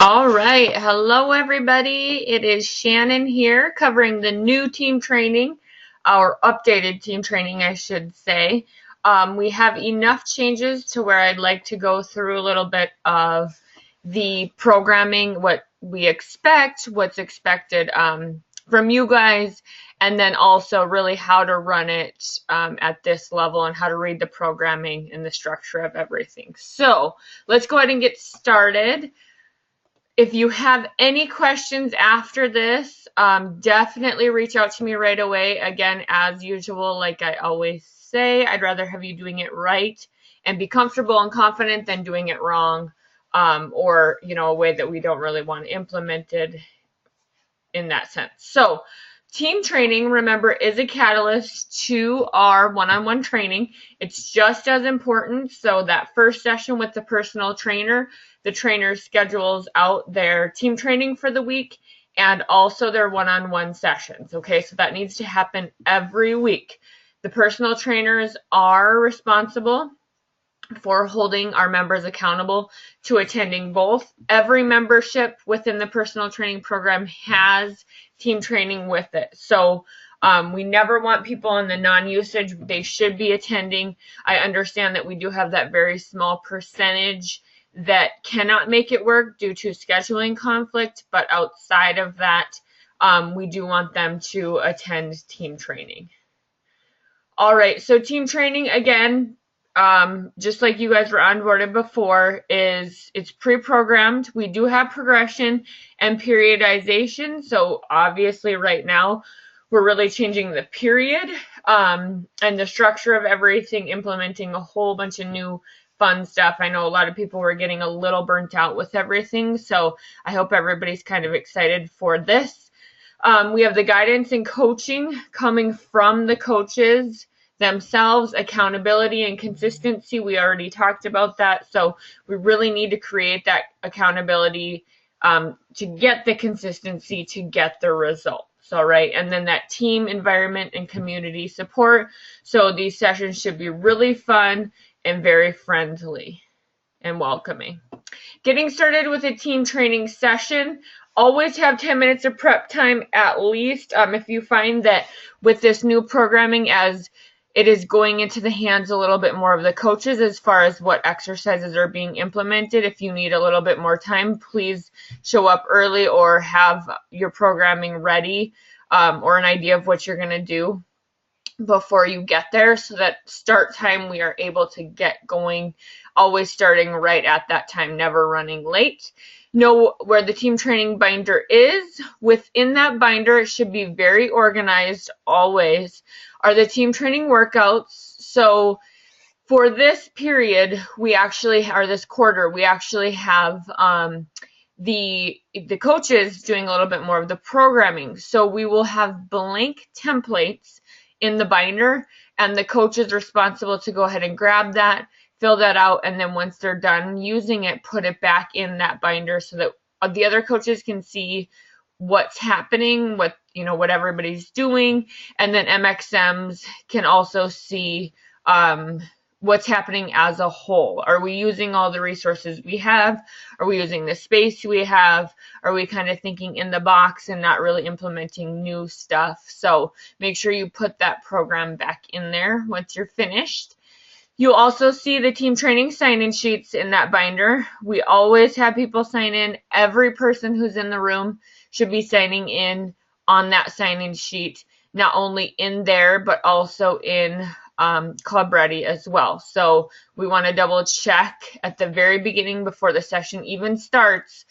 All right. Hello, everybody. It is Shannon here covering the new team training, our updated team training, I should say. We have enough changes to where I'd like to go through a little bit of the programming, what we expect, what's expected from you guys, and then also really how to run it at this level and how to read the programming and the structure of everything. So let's go ahead and get started. If you have any questions after this, definitely reach out to me right away. Again, as usual, like I always say, I'd rather have you doing it right and be comfortable and confident than doing it wrong, or a way that we don't really want implemented in that sense. So team training, remember, is a catalyst to our one-on-one training. It's just as important. So that first session with the personal trainer, the trainer schedules out their team training for the week and also their one-on-one sessions. Okay, so that needs to happen every week. The personal trainers are responsible for holding our members accountable to attending both. Every membership within the personal training program has team training with it. So we never want people in the non-usage. They should be attending. I understand that we do have that very small percentage that cannot make it work due to scheduling conflict, but outside of that, we do want them to attend team training. All right, so team training, again, just like you guys were onboarded before, it's pre-programmed. We do have progression and periodization. So obviously right now we're really changing the period and the structure of everything, implementing a whole bunch of new fun stuff. I know a lot of people were getting a little burnt out with everything. So I hope everybody's kind of excited for this. We have the guidance and coaching coming from the coaches themselves, accountability and consistency. We already talked about that. So we really need to create that accountability to get the consistency, to get the results. All right. And then that team environment and community support. So these sessions should be really fun and very friendly and welcoming. Getting started with a team training session. Always have 10 minutes of prep time at least. If you find that with this new programming, as it is going into the hands a little bit more of the coaches as far as what exercises are being implemented, if you need a little bit more time, please show up early or have your programming ready or an idea of what you're going to do before you get there, so that start time we are able to get going, always starting right at that time, never running late. Know where the team training binder is. Within that binder, it should be very organized always, are the team training workouts. So for this period, this quarter, we actually have the coaches doing a little bit more of the programming. So we will have blank templates in the binder, and the coach is responsible to go ahead and grab that, fill that out, and then once they're done using it, put it back in that binder so that the other coaches can see what's happening, what everybody's doing, and then MXMs can also see what's happening as a whole. Are we using all the resources we have? Are we using the space we have? Are we kind of thinking in the box and not really implementing new stuff? So make sure you put that program back in there once you're finished. You'll also see the team training sign-in sheets in that binder. We always have people sign in. Every person who's in the room should be signing in on that sign-in sheet, not only in there, but also in Club Ready as well. So we want to double check at the very beginning before the session even starts.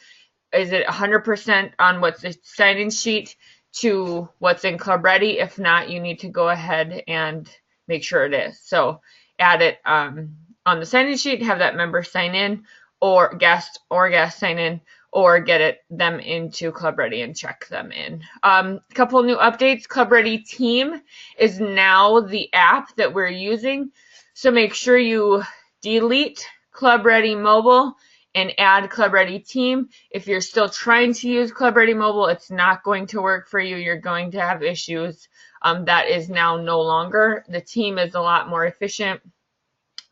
Is it 100% on what's the sign-in sheet to what's in Club Ready? If not, you need to go ahead and make sure it is. So add it on the sign-in sheet, have that member sign in, or guest sign in, or get them into Club Ready and check them in. A couple new updates. Club Ready Team is now the app that we're using. So make sure you delete Club Ready Mobile and add Club Ready Team. If you're still trying to use Club Ready Mobile, it's not going to work for you. You're going to have issues. That is now no longer. The team is a lot more efficient.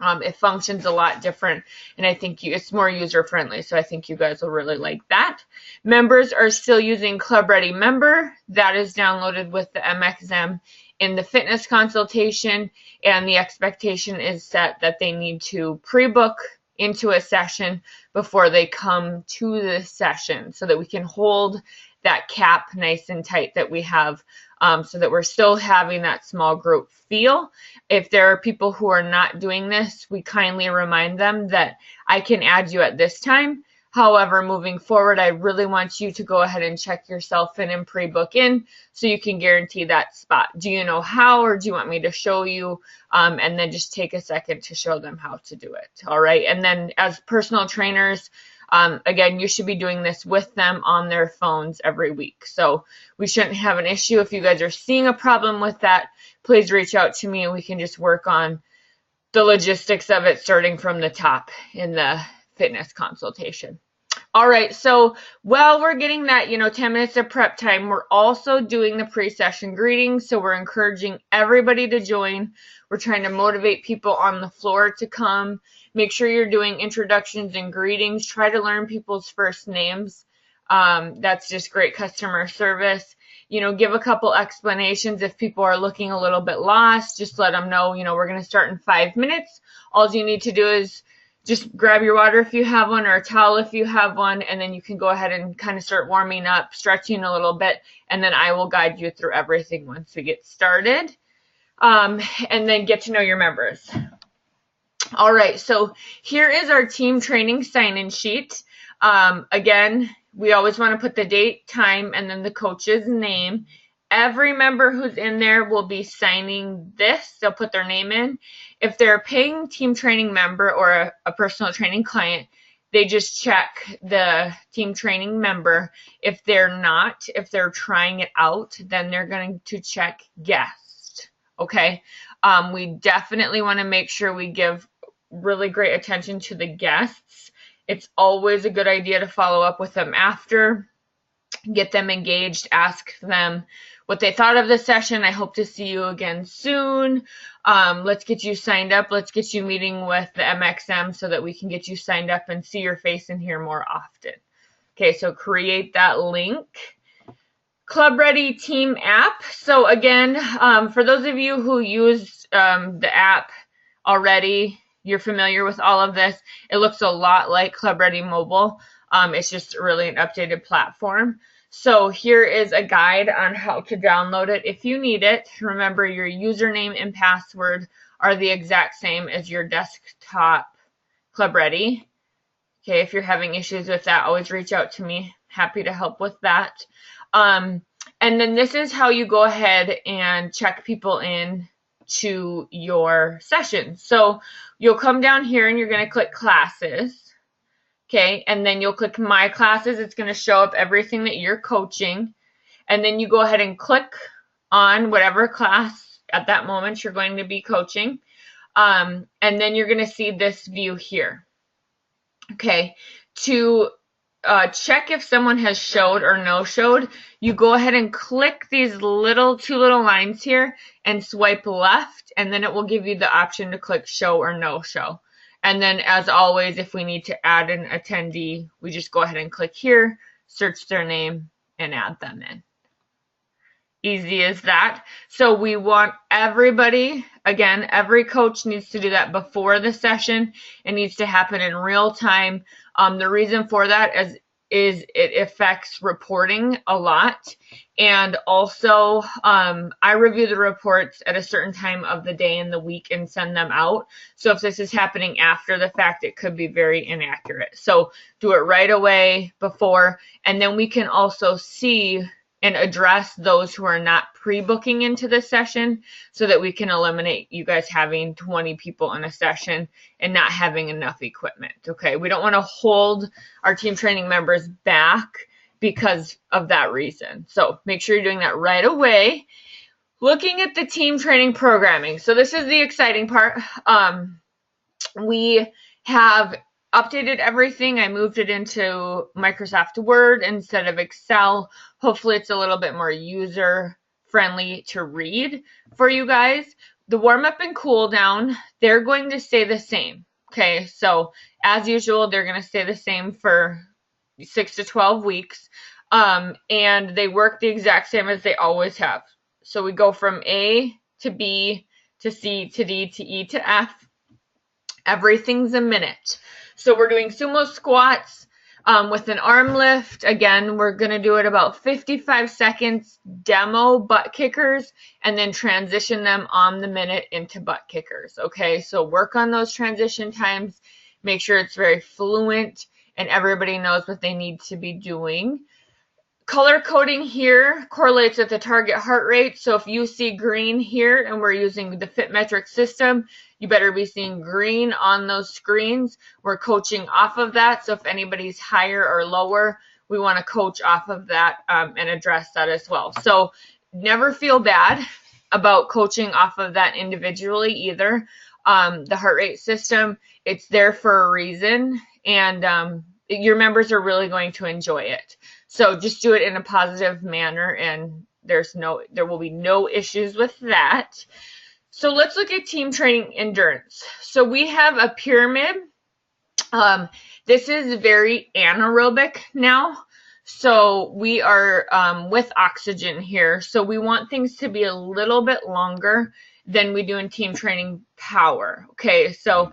It functions a lot different, and I think it's more user-friendly, so I think you guys will really like that. Members are still using Club Ready Member. That is downloaded with the MXM in the fitness consultation, and the expectation is set that they need to pre-book into a session before they come to the session so that we can hold that cap nice and tight that we have, so that we're still having that small group feel. If there are people who are not doing this, we kindly remind them that I can add you at this time. However, moving forward, I really want you to go ahead and check yourself in and pre-book in so you can guarantee that spot. Do you know how, or do you want me to show you? And then just take a second to show them how to do it. All right. And then as personal trainers, again, you should be doing this with them on their phones every week. So we shouldn't have an issue. If you guys are seeing a problem with that, please reach out to me and we can just work on the logistics of it starting from the top in the fitness consultation. All right, so while we're getting that, 10 minutes of prep time, we're also doing the pre-session greetings. So we're encouraging everybody to join. We're trying to motivate people on the floor to come. Make sure you're doing introductions and greetings. Try to learn people's first names. That's just great customer service. Give a couple explanations if people are looking a little bit lost. Just let them know, we're going to start in 5 minutes. All you need to do is just grab your water if you have one, or a towel if you have one, and then you can go ahead and kind of start warming up, stretching a little bit, and then I will guide you through everything once we get started, and then get to know your members. All right, so here is our team training sign-in sheet. Again, we always want to put the date, time, and then the coach's name. Every member who's in there will be signing this. They'll put their name in. If they're a paying team training member or a personal training client, they just check the team training member. If they're not, if they're trying it out, then they're going to check guest. Okay? We definitely want to make sure we give really great attention to the guests. It's always a good idea to follow up with them after, get them engaged, ask them what they thought of the session. I hope to see you again soon. Let's get you signed up. Let's get you meeting with the MXM so that we can get you signed up and see your face in here more often. Okay, so create that link. Club Ready Team app. So again, for those of you who use the app already, you're familiar with all of this. It looks a lot like Club Ready Mobile. It's just really an updated platform. So here is a guide on how to download it if you need it. Remember, your username and password are the exact same as your desktop Club Ready. Okay, if you're having issues with that, always reach out to me. Happy to help with that. And then this is how you go ahead and check people in to your session. So you'll come down here and you're going to click classes. Okay, and then you'll click My Classes. It's going to show up everything that you're coaching. And then you go ahead and click on whatever class at that moment you're going to be coaching. And then you're going to see this view here. Okay, to check if someone has showed or no showed, you go ahead and click these two little lines here and swipe left, and then it will give you the option to click show or no show. And then, as always, if we need to add an attendee, we just go ahead and click here, search their name, and add them in. Easy as that. So we want everybody, again, every coach needs to do that before the session. It needs to happen in real time. The reason for that is it affects reporting a lot. And also, I review the reports at a certain time of the day and the week and send them out. So if this is happening after the fact, it could be very inaccurate. So do it right away before, and then we can also see and address those who are not pre-booking into the session so that we can eliminate you guys having 20 people in a session and not having enough equipment, okay? We don't want to hold our team training members back because of that reason. So make sure you're doing that right away. Looking at the team training programming. So this is the exciting part. We have updated everything. I moved it into Microsoft Word instead of Excel. Hopefully it's a little bit more user friendly to read for you guys. The warm up and cool down, they're going to stay the same. Okay, so as usual, they're going to stay the same for 6 to 12 weeks. And they work the exact same as they always have. So we go from A to B to C to D to E to F. Everything's a minute. So we're doing sumo squats with an arm lift. Again, we're going to do it about 55 seconds, demo butt kickers, and then transition them on the minute into butt kickers. Okay, so work on those transition times. Make sure it's very fluent and everybody knows what they need to be doing. Color coding here correlates with the target heart rate. So if you see green here and we're using the FitMetric system, you better be seeing green on those screens. We're coaching off of that. So if anybody's higher or lower, we want to coach off of that and address that as well. So never feel bad about coaching off of that individually either. The heart rate system, it's there for a reason, and your members are really going to enjoy it. So just do it in a positive manner, and there will be no issues with that. So let's look at team training endurance. So we have a pyramid. This is very anaerobic now. So we are with oxygen here. So we want things to be a little bit longer than we do in team training power. Okay, so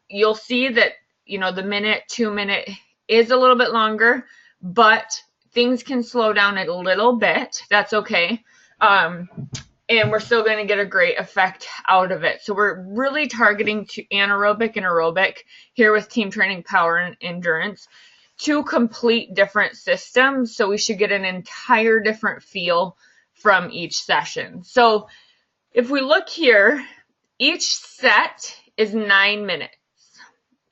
you'll see that, you know, the minute, 2 minute is a little bit longer, but things can slow down a little bit. That's okay. And we're still going to get a great effect out of it. So we're really targeting to anaerobic and aerobic here with team training power and endurance. Two complete different systems. So we should get an entire different feel from each session. So if we look here, each set is 9 minutes.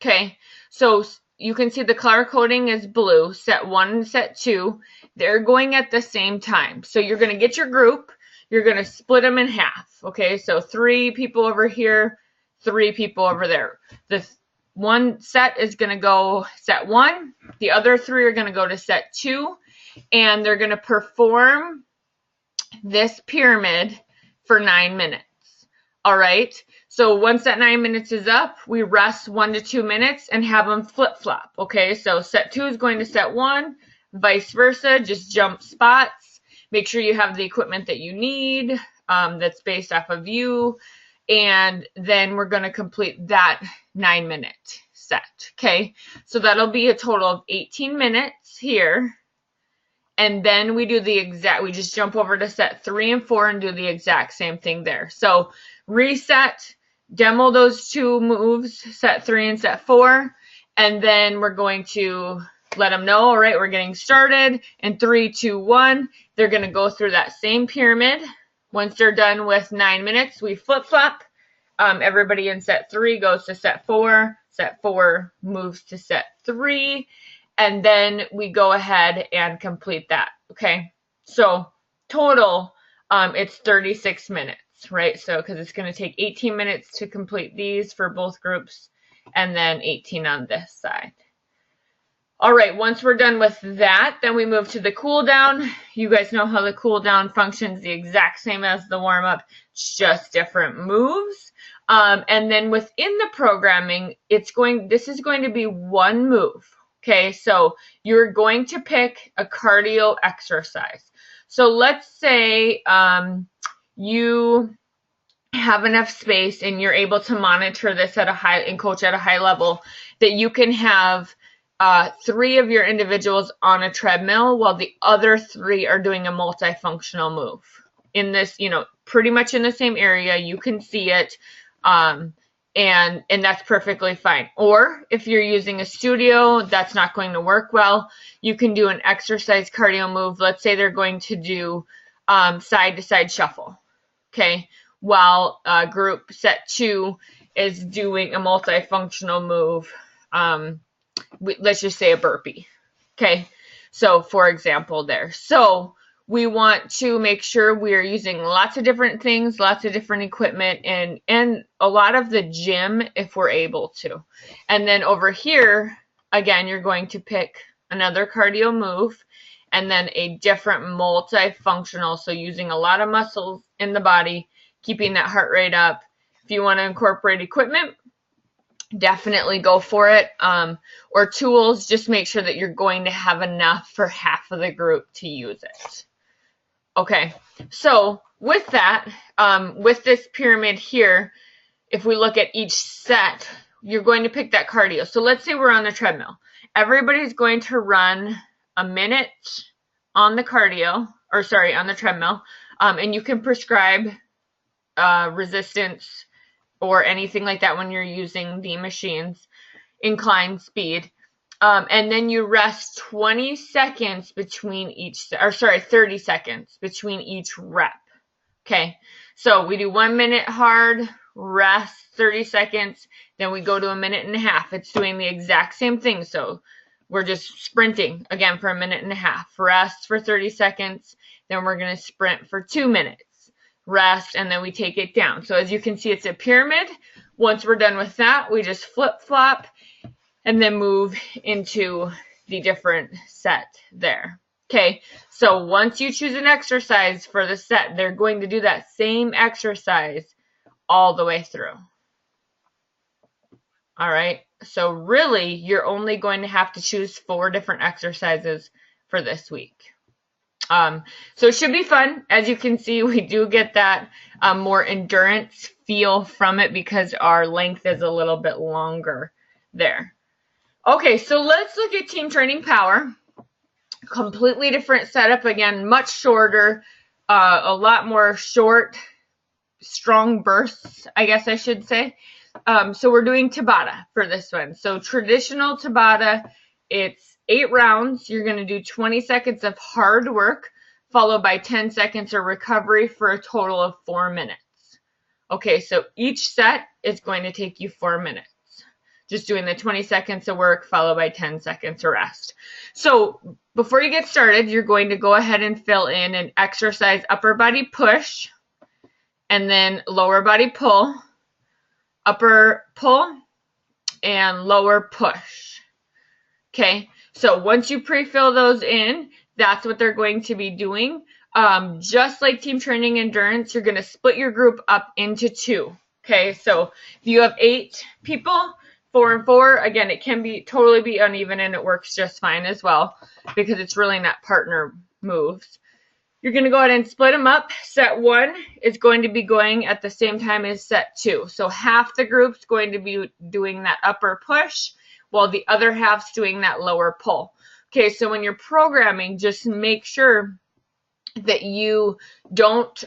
Okay. So you can see the color coding is blue, set 1 and set 2. They're going at the same time. So you're going to get your group. You're going to split them in half. Okay, so 3 people over here, 3 people over there. The one set is going to go set 1. The other 3 are going to go to set 2. And they're going to perform this pyramid for 9 minutes. All right. So once that 9 minutes is up, we rest 1 to 2 minutes and have them flip-flop. Okay, so set 2 is going to set 1, vice versa, just jump spots. Make sure you have the equipment that you need that's based off of you. And then we're going to complete that 9-minute set. Okay, so that'll be a total of 18 minutes here. And then we do we just jump over to set 3 and 4 and do the exact same thing there. So reset, demo those 2 moves, set 3 and set 4, and then we're going to let them know, all right, we're getting started. In 3, 2, 1, they're going to go through that same pyramid. Once they're done with 9 minutes, we flip-flop. Everybody in set 3 goes to set 4. Set 4 moves to set 3. And then we go ahead and complete that, okay? So total, it's 36 minutes, right? So because it's going to take 18 minutes to complete these for both groups and then 18 on this side. All right, once we're done with that, then we move to the cool down. You guys know how the cool down functions, the exact same as the warm up, just different moves. And then within the programming, this is going to be one move. Okay, so you're going to pick a cardio exercise. So let's say you have enough space and you're able to monitor this at a high and coach at a high level that you can have 3 of your individuals on a treadmill while the other 3 are doing a multifunctional move. In this, pretty much in the same area, you can see it. And that's perfectly fine. Or if you're using a studio, that's not going to work well. You can do an exercise cardio move. Let's say they're going to do side to side shuffle. Okay. While group set 2 is doing a multifunctional move. Let's just say a burpee. Okay. So for example there. So we want to make sure we're using lots of different things, lots of different equipment, and a lot of the gym if we're able to. And then over here, again, you're going to pick another cardio move and then a different multifunctional, so using a lot of muscles in the body keeping that heart rate up. If you want to incorporate equipment, definitely go for it. Or tools, just make sure that you're going to have enough for half of the group to use it. Okay, so with that, with this pyramid here, if we look at each set, you're going to pick that cardio. So let's say we're on the treadmill. Everybody's going to run a minute on the cardio, or sorry, on the treadmill, and you can prescribe resistance or anything like that when you're using the machines, incline speed. And then you rest 20 seconds between each, or sorry, 30 seconds between each rep. Okay, so we do 1 minute hard, rest 30 seconds, then we go to a minute and a half. It's doing the exact same thing. So we're just sprinting again for a minute and a half, rest for 30 seconds, then we're going to sprint for 2 minutes, rest, and then we take it down. So as you can see, it's a pyramid. Once we're done with that, we just flip-flop and then move into the different set there. Okay, so once you choose an exercise for the set, they're going to do that same exercise all the way through. All right, so really, you're only going to have to choose 4 different exercises for this week. So it should be fun. As you can see, we do get that more endurance feel from it because our length is a little bit longer there. Okay, so let's look at team training power. Completely different setup. Again, much shorter, a lot more short, strong bursts, I guess I should say. So we're doing Tabata for this one. So traditional Tabata, it's 8 rounds. You're going to do 20 seconds of hard work, followed by 10 seconds of recovery for a total of 4 minutes. Okay, so each set is going to take you 4 minutes. Just doing the 20 seconds of work followed by 10 seconds of rest. So before you get started, you're going to go ahead and fill in an exercise upper body push, and then lower body pull, upper pull, and lower push. Okay, so once you pre-fill those in, that's what they're going to be doing. Just like team training endurance, you're going to split your group up into 2. Okay, so if you have 8 people, 4 and 4, again, it can be totally be uneven and it works just fine as well because it's really not partner moves. You're going to go ahead and split them up. Set 1 is going to be going at the same time as set 2. So half the group's going to be doing that upper push while the other half's doing that lower pull. Okay, so when you're programming, just make sure that you don't,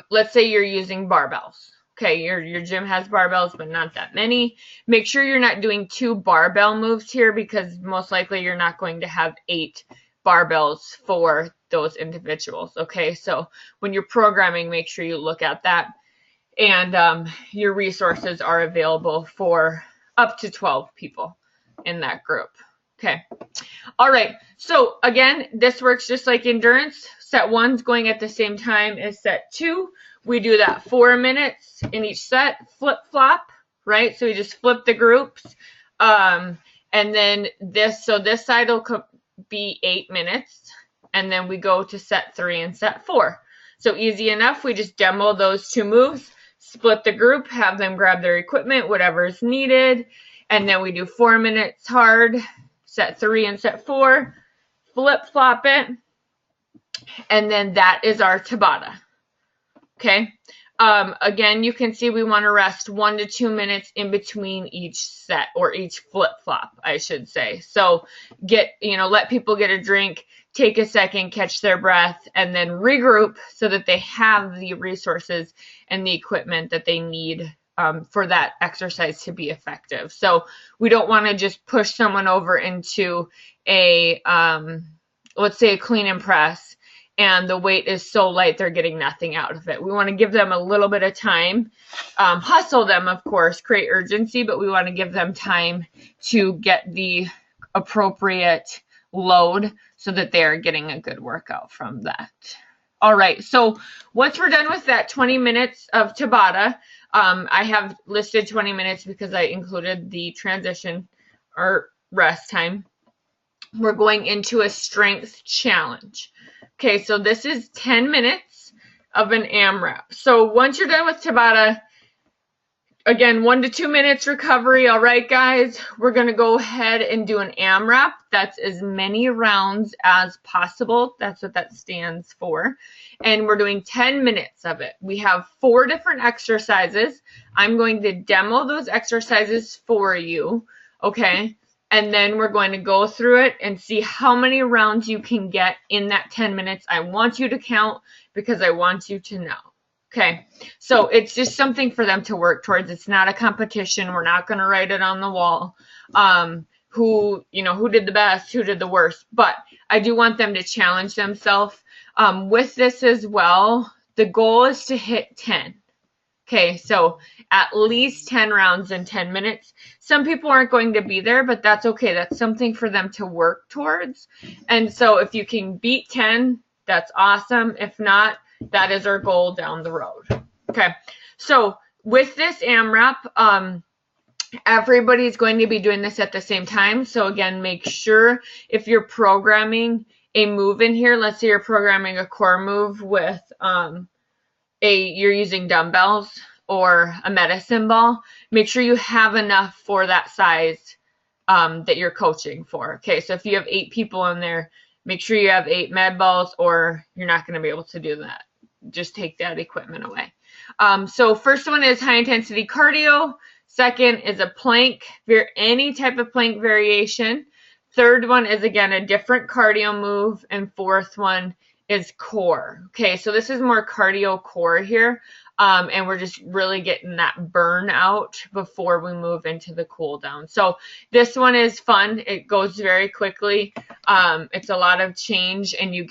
let's say you're using barbells. Okay, your gym has barbells, but not that many. Make sure you're not doing 2 barbell moves here because most likely you're not going to have 8 barbells for those individuals. Okay, so when you're programming, make sure you look at that. And your resources are available for up to 12 people in that group. Okay. All right. So again, this works just like endurance. Set 1's going at the same time as set 2. We do that 4 minutes in each set, flip-flop, right? So we just flip the groups. And then this side will be 8 minutes. And then we go to set 3 and set 4. So easy enough. We just demo those 2 moves, split the group, have them grab their equipment, whatever is needed. And then we do 4 minutes hard, set 3 and set 4, flip-flop it. And then that is our Tabata. Okay, again, you can see we want to rest 1 to 2 minutes in between each set, or each flip-flop, I should say. So let people get a drink, take a second, catch their breath, and then regroup so that they have the resources and the equipment that they need for that exercise to be effective. So we don't want to just push someone over into a, let's say, a clean and press, and the weight is so light they're getting nothing out of it. We want to give them a little bit of time, hustle them, of course, create urgency, but we want to give them time to get the appropriate load so that they are getting a good workout from that. All right, so once we're done with that 20 minutes of Tabata, I have listed 20 minutes because I included the transition or rest time. We're going into a strength challenge. Okay, so this is 10 minutes. of an AMRAP. So once you're done with Tabata, again, 1 to 2 minutes recovery. All right, guys, we're going to go ahead and do an AMRAP. That's as many rounds as possible. That's what that stands for. And we're doing 10 minutes of it. We have 4 different exercises. I'm going to demo those exercises for you, okay? And then we're going to go through it and see how many rounds you can get in that 10 minutes. I want you to count because I want you to know. Okay, so it's just something for them to work towards. It's not a competition. We're not going to write it on the wall. Who did the best, who did the worst. But I do want them to challenge themselves. With this as well, the goal is to hit 10. Okay, so at least 10 rounds in 10 minutes. Some people aren't going to be there, but that's okay. That's something for them to work towards. And so if you can beat 10, that's awesome. If not, that is our goal down the road. Okay, so with this AMRAP, everybody's going to be doing this at the same time. So again, make sure if you're programming a move in here, let's say you're programming a core move with you're using dumbbells or a medicine ball, make sure you have enough for that size that you're coaching for. Okay, so if you have 8 people in there, make sure you have 8 med balls or you're not going to be able to do that. Just take that equipment away. So first one is high intensity cardio. Second is a plank, any type of plank variation. Third one is, again, a different cardio move. And fourth one is core. Okay, so this is more cardio core here. And we're just really getting that burn out before we move into the cool down. So this one is fun. It goes very quickly. It's a lot of change, and you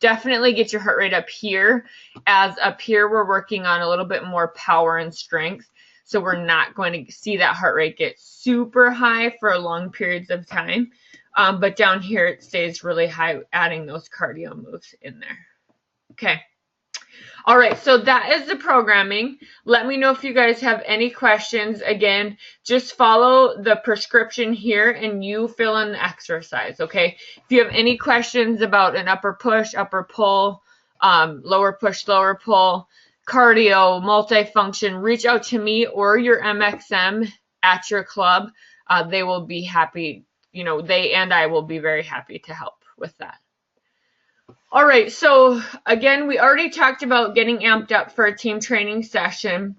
definitely get your heart rate up here, as up here we're working on a little bit more power and strength. So we're not going to see that heart rate get super high for long periods of time. But down here it stays really high, adding those cardio moves in there. Okay. All right, so that is the programming. Let me know if you guys have any questions. Again, just follow the prescription here and you fill in the exercise, okay? If you have any questions about an upper push, upper pull, lower push, lower pull, cardio, multifunction, reach out to me or your MXM at your club. They will be happy, they and I will be very happy to help with that. All right, so again, we already talked about getting amped up for a team training session.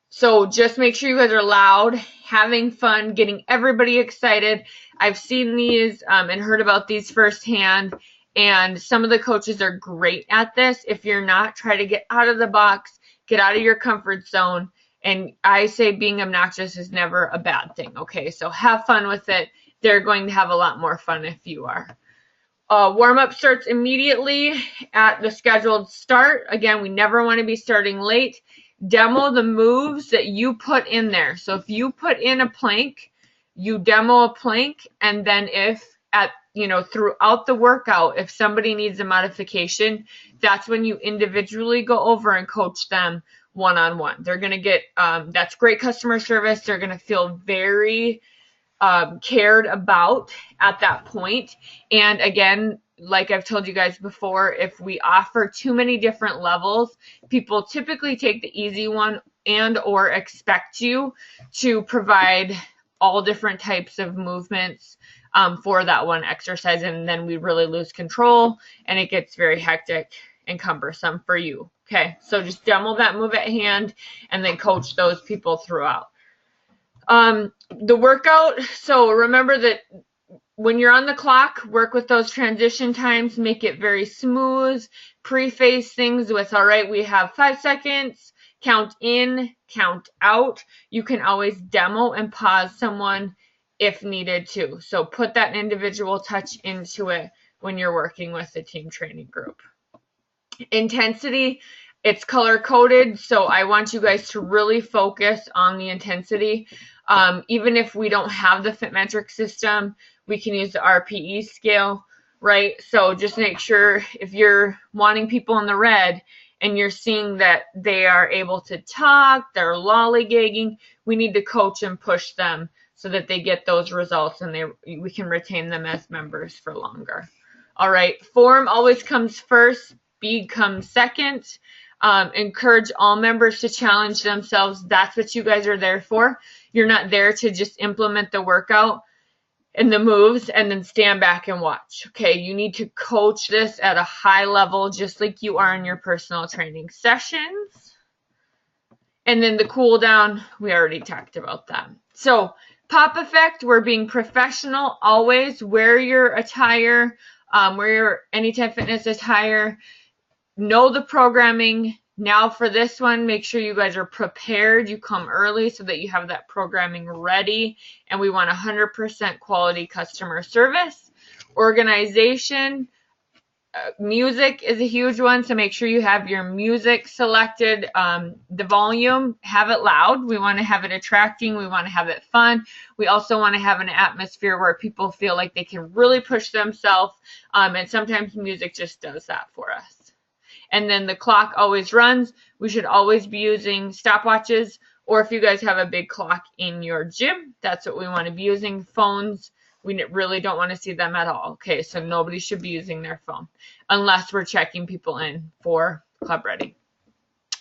So just make sure you guys are loud, having fun, getting everybody excited. I've seen these and heard about these firsthand, and some of the coaches are great at this. If you're not, try to get out of the box, get out of your comfort zone. And I say being obnoxious is never a bad thing, okay? So have fun with it. They're going to have a lot more fun if you are. Warm-up starts immediately at the scheduled start. Again, we never want to be starting late. Demo the moves that you put in there. So if you put in a plank, you demo a plank, and then throughout the workout, if somebody needs a modification, that's when you individually go over and coach them one-on-one. They're going to get, that's great customer service. They're going to feel very cared about at that point. And again, like I've told you guys before, if we offer too many different levels, people typically take the easy one and or expect you to provide all different types of movements for that one exercise, and then we really lose control and it gets very hectic and cumbersome for you. Okay, so just demo that move at hand and then coach those people throughout. The workout, so remember that when you're on the clock, work with those transition times, make it very smooth, preface things with, all right, we have 5 seconds, count in, count out. You can always demo and pause someone if needed to. So put that individual touch into it when you're working with the team training group. Intensity, it's color coded, so I want you guys to really focus on the intensity. Even if we don't have the fit metric system, we can use the RPE scale, right? So just make sure if you're wanting people in the red and you're seeing that they are able to talk, they're lollygagging, we need to coach and push them so that they get those results and we can retain them as members for longer. All right, form always comes first. speed comes second. Encourage all members to challenge themselves. That's what you guys are there for. You're not there to just implement the workout and the moves and then stand back and watch. Okay, you need to coach this at a high level, just like you are in your personal training sessions. And then the cool down, we already talked about that. So pop effect, we're being professional always. Wear your attire, wear your Anytime Fitness attire. Know the programming. Now for this one, make sure you guys are prepared. You come early so that you have that programming ready. And we want 100% quality customer service. Organization. Music is a huge one, so make sure you have your music selected. The volume, have it loud. We want to have it attracting. We want to have it fun. We also want to have an atmosphere where people feel like they can really push themselves, and sometimes music just does that for us. And then the clock always runs. We should always be using stopwatches, or if you guys have a big clock in your gym, that's what we want to be using. Phones, we really don't want to see them at all. Okay, so nobody should be using their phone unless we're checking people in for Club Ready.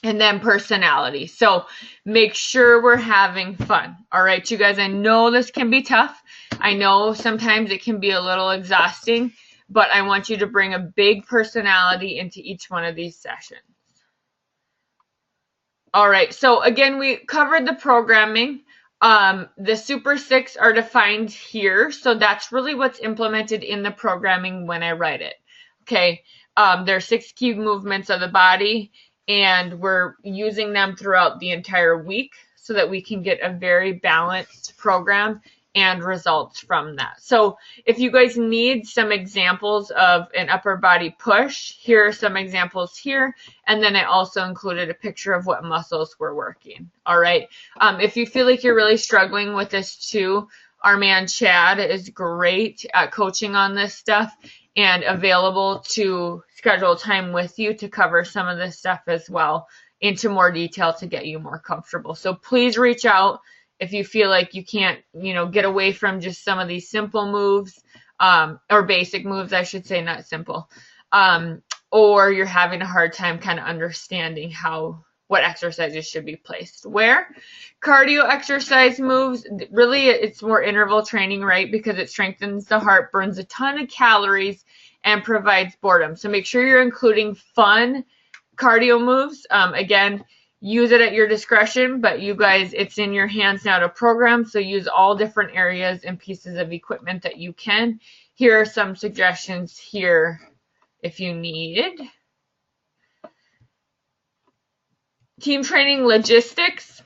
And then personality. So make sure we're having fun. All right, you guys, I know this can be tough. I know sometimes it can be a little exhausting, but I want you to bring a big personality into each one of these sessions. All right, so again, we covered the programming. The Super 6 are defined here, so that's really what's implemented in the programming when I write it. Okay, there are 6 key movements of the body, and we're using them throughout the entire week so that we can get a very balanced program and results from that. So if you guys need some examples of an upper body push, here are some examples here. And then I also included a picture of what muscles we're working. All right. If you feel like you're really struggling with this too, our man Chad is great at coaching on this stuff and available to schedule time with you to cover some of this stuff as well into more detail to get you more comfortable. So please reach out if you feel like you can't, get away from just some of these simple moves, or basic moves, I should say, not simple, or you're having a hard time kind of understanding what exercises should be placed where. Cardio exercise moves, really it's more interval training, right? Because it strengthens the heart, burns a ton of calories, and provides boredom. So make sure you're including fun cardio moves. Again, use it at your discretion, but you guys, it's in your hands now to program, so use all different areas and pieces of equipment that you can. Here are some suggestions here if you need. Team training logistics.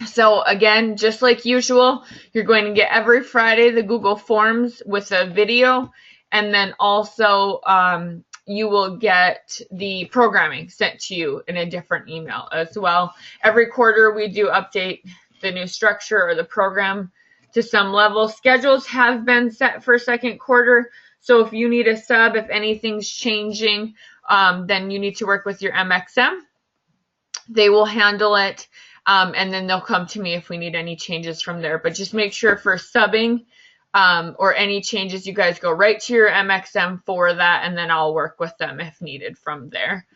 So again, just like usual, you're going to get every Friday the Google Forms with a video, and then also you will get the programming sent to you in a different email as well. Every quarter we do update the new structure or the program to some level. Schedules have been set for second quarter, so if you need a sub, if anything's changing, then you need to work with your MXM. They will handle it, and then they'll come to me if we need any changes from there. But just make sure for subbing, or any changes, you guys go right to your MXM for that, and then I'll work with them if needed from there.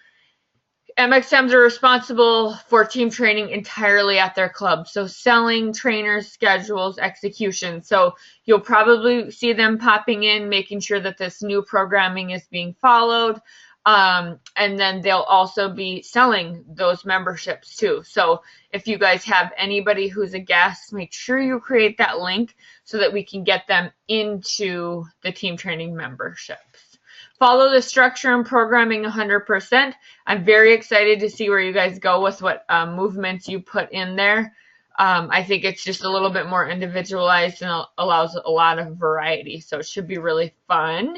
MXMs are responsible for team training entirely at their club. So selling, trainers, schedules, execution. So you'll probably see them popping in, making sure that this new programming is being followed. And then they'll also be selling those memberships too. So if you guys have anybody who's a guest, make sure you create that link so that we can get them into the team training memberships. Follow the structure and programming 100%. I'm very excited to see where you guys go with what movements you put in there. I think it's just a little bit more individualized and allows a lot of variety. So it should be really fun.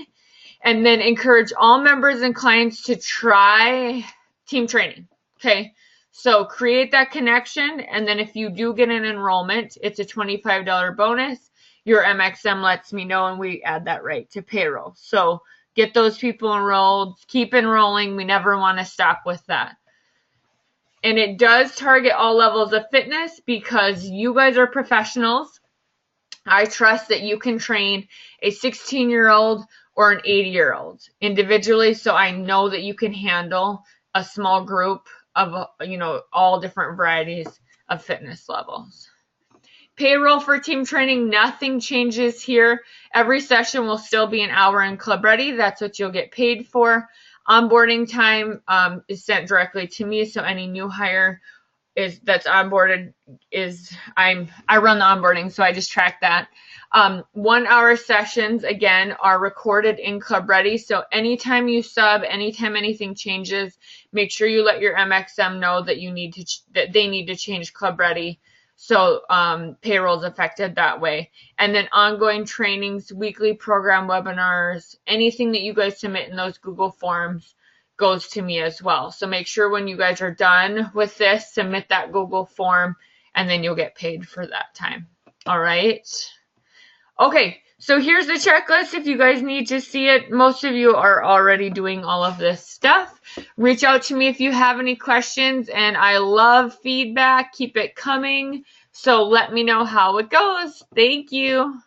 And then encourage all members and clients to try team training. Okay, so create that connection, and then if you do get an enrollment, it's a $25 bonus. Your MXM lets me know, and we add that right to payroll. So get those people enrolled, keep enrolling. We never want to stop with that. And it does target all levels of fitness because you guys are professionals. I trust that you can train a 16-year-old or an 80-year-old individually, so I know that you can handle a small group of, all different varieties of fitness levels. Payroll for team training, nothing changes here. Every session will still be an hour in Club Ready. That's what you'll get paid for. Onboarding time is sent directly to me, so any new hire that's onboarded I run the onboarding, so I just track that. 1 hour sessions again are recorded in Club Ready, so anytime you sub, anytime anything changes, make sure you let your MXM know that that they need to change Club Ready, so payroll is affected that way. And then ongoing trainings, weekly program webinars, anything that you guys submit in those Google Forms goes to me as well. So make sure when you guys are done with this, submit that Google form, and then you'll get paid for that time. All right. Okay, so here's the checklist if you guys need to see it. Most of you are already doing all of this stuff. Reach out to me if you have any questions, and I love feedback. Keep it coming. So let me know how it goes. Thank you.